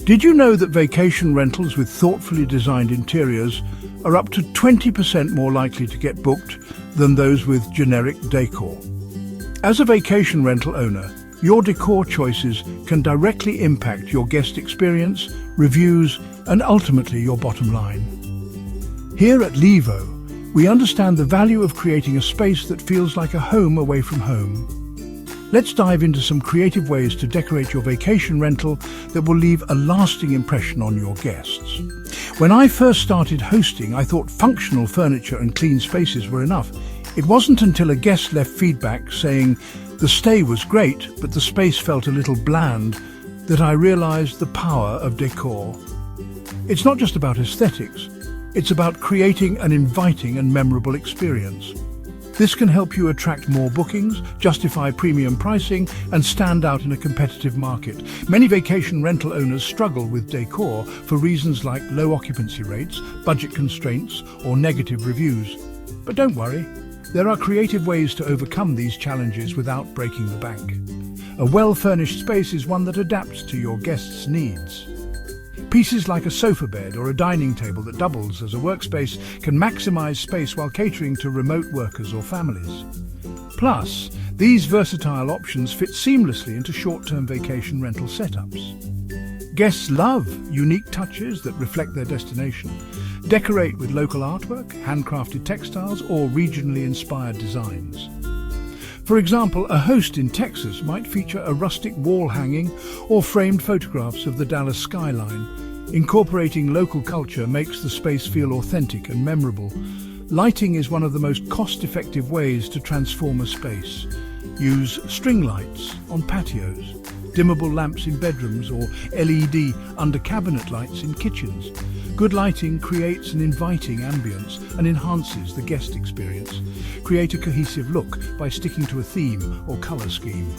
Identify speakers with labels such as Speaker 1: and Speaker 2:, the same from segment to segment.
Speaker 1: Did you know that vacation rentals with thoughtfully designed interiors are up to 20% more likely to get booked than those with generic decor? As a vacation rental owner, your decor choices can directly impact your guest experience, reviews, and ultimately your bottom line. Here at Llivo, we understand the value of creating a space that feels like a home away from home. Let's dive into some creative ways to decorate your vacation rental that will leave a lasting impression on your guests. When I first started hosting, I thought functional furniture and clean spaces were enough. It wasn't until a guest left feedback saying the stay was great, but the space felt a little bland, that I realized the power of decor. It's not just about aesthetics, it's about creating an inviting and memorable experience. This can help you attract more bookings, justify premium pricing, and stand out in a competitive market. Many vacation rental owners struggle with decor for reasons like low occupancy rates, budget constraints, or negative reviews. But don't worry, there are creative ways to overcome these challenges without breaking the bank. A well-furnished space is one that adapts to your guests' needs. Pieces like a sofa bed or a dining table that doubles as a workspace can maximize space while catering to remote workers or families. Plus, these versatile options fit seamlessly into short-term vacation rental setups. Guests love unique touches that reflect their destination. Decorate with local artwork, handcrafted textiles, or regionally inspired designs. For example, a host in Texas might feature a rustic wall hanging or framed photographs of the Dallas skyline. Incorporating local culture makes the space feel authentic and memorable. Lighting is one of the most cost-effective ways to transform a space. Use string lights on patios, dimmable lamps in bedrooms, or LED under-cabinet lights in kitchens. Good lighting creates an inviting ambience and enhances the guest experience. Create a cohesive look by sticking to a theme or color scheme.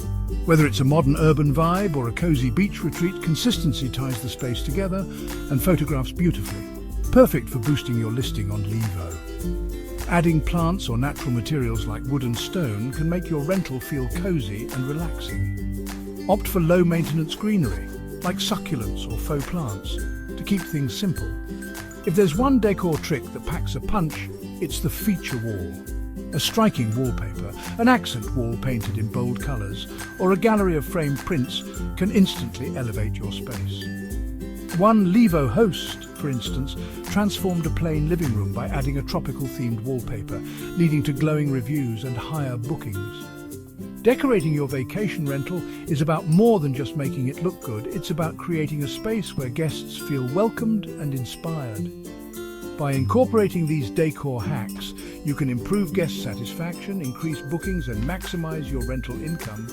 Speaker 1: Whether it's a modern urban vibe or a cozy beach retreat, consistency ties the space together and photographs beautifully. Perfect for boosting your listing on Levo. Adding plants or natural materials like wood and stone can make your rental feel cozy and relaxing. Opt for low-maintenance greenery, like succulents or faux plants, to keep things simple. If there's one decor trick that packs a punch, it's the feature wall. A striking wallpaper, an accent wall painted in bold colours, or a gallery of framed prints can instantly elevate your space. One Levo host, for instance, transformed a plain living room by adding a tropical-themed wallpaper, leading to glowing reviews and higher bookings. Decorating your vacation rental is about more than just making it look good. It's about creating a space where guests feel welcomed and inspired. By incorporating these decor hacks, you can improve guest satisfaction, increase bookings, and maximize your rental income.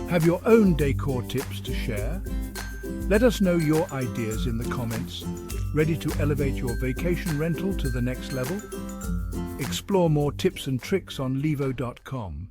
Speaker 1: Have your own decor tips to share? Let us know your ideas in the comments. Ready to elevate your vacation rental to the next level? Explore more tips and tricks on Llivo.com.